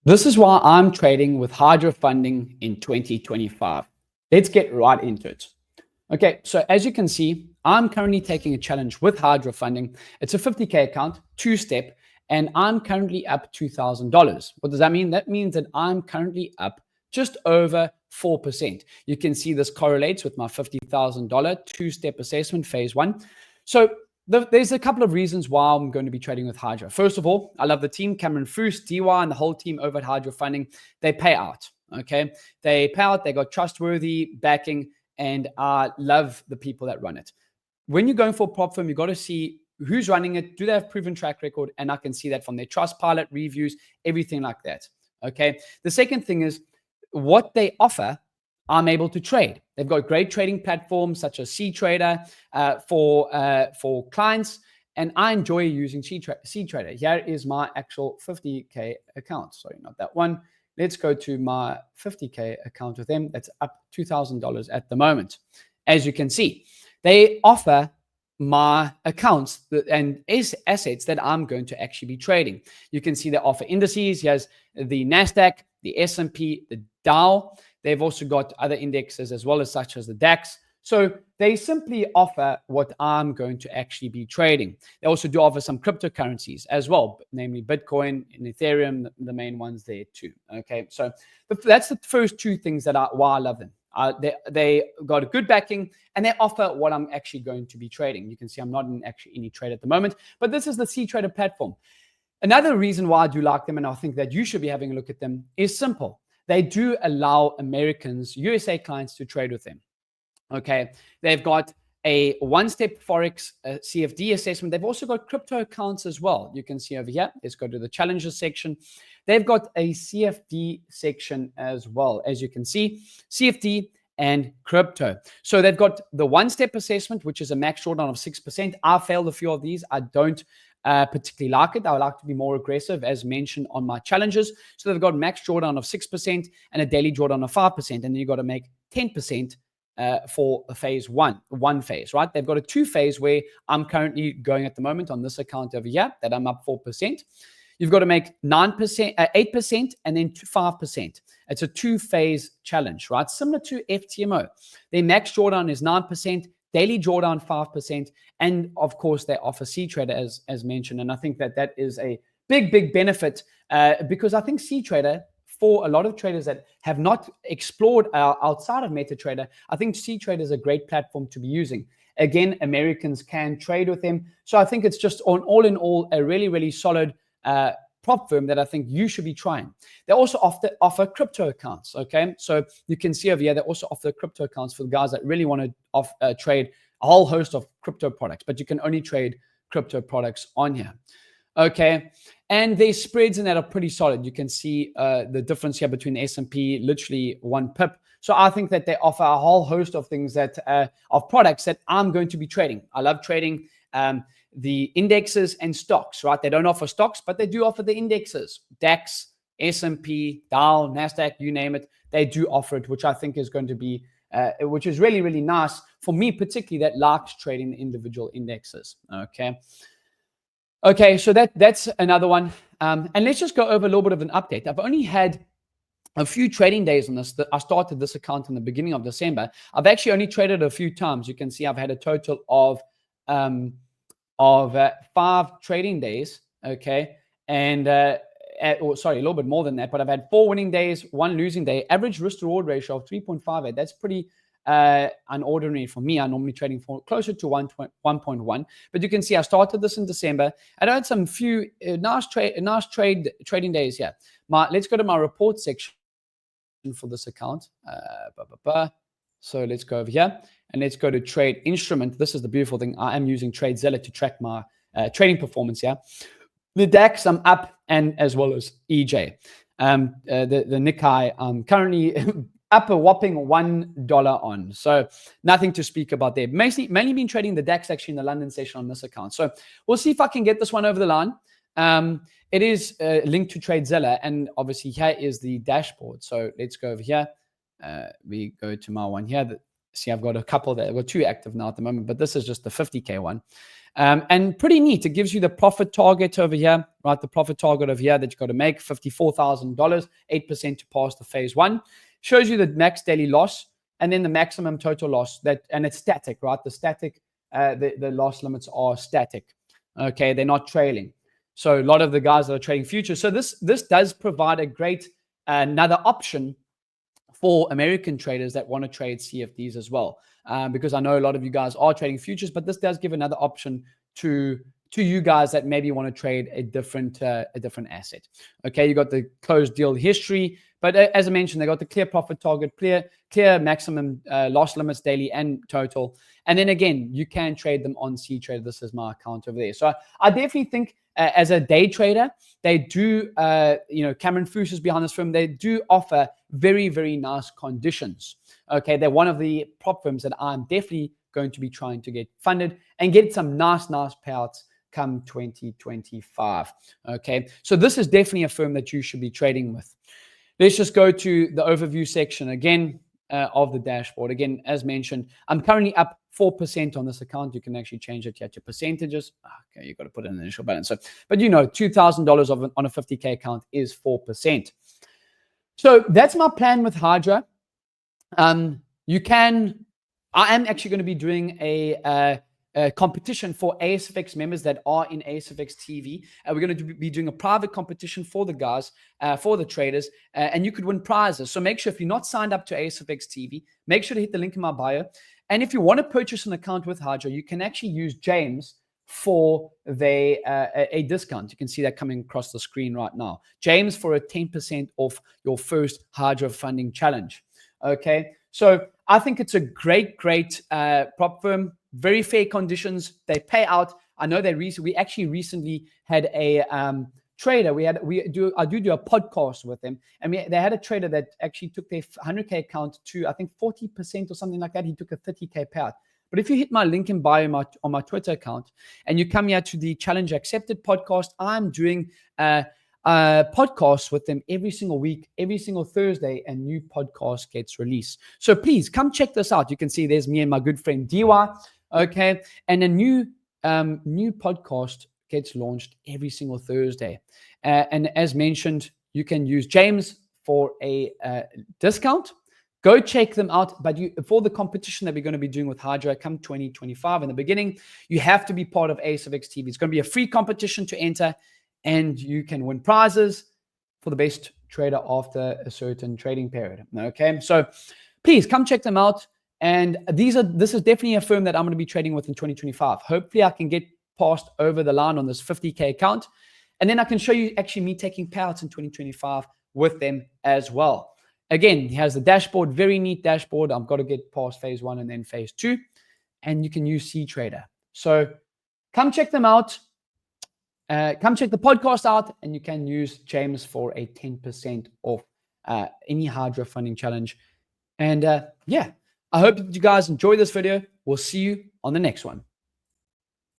This is why I'm trading with Hydra Funding in 2025. Let's get right into it. Okay, so as you can see, I'm currently taking a challenge with Hydra Funding. It's a 50K account, two-step, and I'm currently up $2,000. What does that mean? That means that I'm currently up just over 4%. You can see this correlates with my $50,000 two-step assessment, phase one. So there's a couple of reasons why I'm going to be trading with Hydra. First of all, I love the team, Cameron Foos, DY, and the whole team over at Hydra Funding. They pay out, okay? They pay out, they got trustworthy backing, and I love the people that run it. When you're going for a prop firm, you got to see who's running it. Do they have proven track record? And I can see that from their Trustpilot reviews, everything like that, okay? The second thing is what they offer, I'm able to trade. They've got great trading platforms such as CTrader for clients, and I enjoy using CTrader. Here is my actual 50K account. Sorry, not that one. Let's go to my 50K account with them. That's up $2,000 at the moment. As you can see, they offer my accounts and assets that I'm going to actually be trading. You can see they offer indices. Here's the NASDAQ, the S&P, the Dow. They've also got other indexes as well as such as the DAX. So they simply offer what I'm going to actually be trading. They also do offer some cryptocurrencies as well, namely Bitcoin and Ethereum, the main ones there too. Okay, so that's the first two things that why I love them. They got a good backing and they offer what I'm actually going to be trading. You can see I'm not in actually any trade at the moment, but this is the CTrader platform. Another reason why I do like them, and I think that you should be having a look at them, is simple. They do allow Americans, USA clients to trade with them. Okay, they've got a one-step Forex CFD assessment. They've also got crypto accounts as well. You can see over here. Let's go to the challenges section. They've got a CFD section as well. As you can see, CFD and crypto. So they've got the one-step assessment, which is a max drawdown of 6%. I failed a few of these. I don't particularly like it. I would like to be more aggressive, as mentioned on my challenges. So they've got max drawdown of 6% and a daily drawdown of 5%. And then you've got to make 10% for a phase one phase, right? They've got a two phase where I'm currently going at the moment on this account over here that I'm up 4%. You've got to make 8%, and then 5%. It's a two-phase challenge, right? Similar to FTMO. Their max drawdown is 9%, daily drawdown 5%, and of course they offer CTrader as mentioned. And I think that is a big benefit because I think CTrader, for a lot of traders that have not explored outside of MetaTrader, I think CTrader is a great platform to be using. Again, Americans can trade with them. So I think it's just all in all a really solid prop firm that I think you should be trying. They also offer crypto accounts, okay? So you can see over here, they also offer crypto accounts for the guys that really want to trade a whole host of crypto products, but you can only trade crypto products on here. Okay, and their spreads in that are pretty solid. You can see the difference here between the S&P, literally 1 pip. So I think that they offer a whole host of things that of products that I'm going to be trading. I love trading the indexes and stocks, right? They don't offer stocks, but they do offer the indexes. DAX, S&P, Dow, NASDAQ, you name it. They do offer it, which I think is going to be, which is really nice for me, particularly that likes trading the individual indexes, okay? Okay, so that's another one. And let's just go over a little bit of an update. I've only had a few trading days on this. I started this account in the beginning of December. I've actually only traded a few times. You can see I've had a total of 5 trading days, okay? And, sorry, a little bit more than that, but I've had 4 winning days, 1 losing day, average risk-reward ratio of 3.58. That's pretty unordinary for me. I'm normally trading for closer to 1.1, but you can see I started this in December. I had some few nice trading days here. Let's go to my report section for this account. So let's go over here and let's go to trade instrument. This is the beautiful thing. I am using TradeZilla to track my trading performance here. The DAX I'm up, and as well as EJ. The Nikkei I'm currently up a whopping $1 on. So nothing to speak about there. Mainly been trading the DAX actually in the London session on this account. So we'll see if I can get this one over the line. It is linked to TradeZilla, and obviously here is the dashboard. So let's go over here. We go to my one here. See, I've got a couple there. I've got 2 active now at the moment, but this is just the 50K one. And pretty neat. It gives you the profit target over here, right? The profit target over here that you've got to make, $54,000, 8% to pass the phase one. Shows you the max daily loss and then the maximum total loss, and it's static, right? The loss limits are static. Okay, they're not trailing. So a lot of the guys that are trading futures. So this does provide a great another option for American traders that want to trade CFDs as well, because I know a lot of you guys are trading futures, but this does give another option to you guys that maybe want to trade a different asset. Okay, you got the closed deal history, but as I mentioned, they got the clear profit target, clear maximum loss limits daily and total, and then again you can trade them on CTrader. This is my account over there. So I definitely think as a day trader, they do, Cameron Foose is behind this firm. They do offer very, very nice conditions. Okay, they're one of the prop firms that I'm definitely going to be trying to get funded and get some nice payouts come 2025. Okay, so this is definitely a firm that you should be trading with. Let's just go to the overview section again of the dashboard. Again, as mentioned, I'm currently up 4% on this account. You can actually change it at your percentages. Okay, you've got to put in an initial balance. So, but $2,000 on a 50K account is 4%. So that's my plan with Hydra. I am actually going to be doing a competition for ASFX members that are in ASFX TV. We're going to be doing a private competition for the guys, for the traders, and you could win prizes. So make sure, if you're not signed up to ASFX TV, make sure to hit the link in my bio. And if you want to purchase an account with Hydra, you can actually use James for a discount. You can see that coming across the screen right now. James for a 10% off your first Hydra funding challenge. Okay, so I think it's a great prop firm. Very fair conditions. They pay out. I know we actually recently had a trader. I do a podcast with them, and they had a trader that actually took their 100K account to, I think, 40% or something like that. He took a 30K payout. But if you hit my link in bio on my Twitter account and you come here to the Challenge Accepted podcast, I'm doing podcasts with them every single week, every single Thursday, and new podcast gets released. So please come check this out. You can see there's me and my good friend DY. Okay, and a new podcast gets launched every single Thursday. And as mentioned, you can use James for a discount. Go check them out. But for the competition that we're going to be doing with Hydra come 2025, in the beginning, you have to be part of ASFX TV. It's going to be a free competition to enter, and you can win prizes for the best trader after a certain trading period. Okay, so please come check them out. And this is definitely a firm that I'm going to be trading with in 2025. Hopefully, I can get passed over the line on this 50K account. And then I can show you actually me taking payouts in 2025 with them as well. Again, he has the dashboard, very neat dashboard. I've got to get past phase one and then phase two. And you can use CTrader. So come check them out. Come check the podcast out. And you can use James for a 10% off any Hydra funding challenge. And yeah. I hope that you guys enjoy this video. We'll see you on the next one.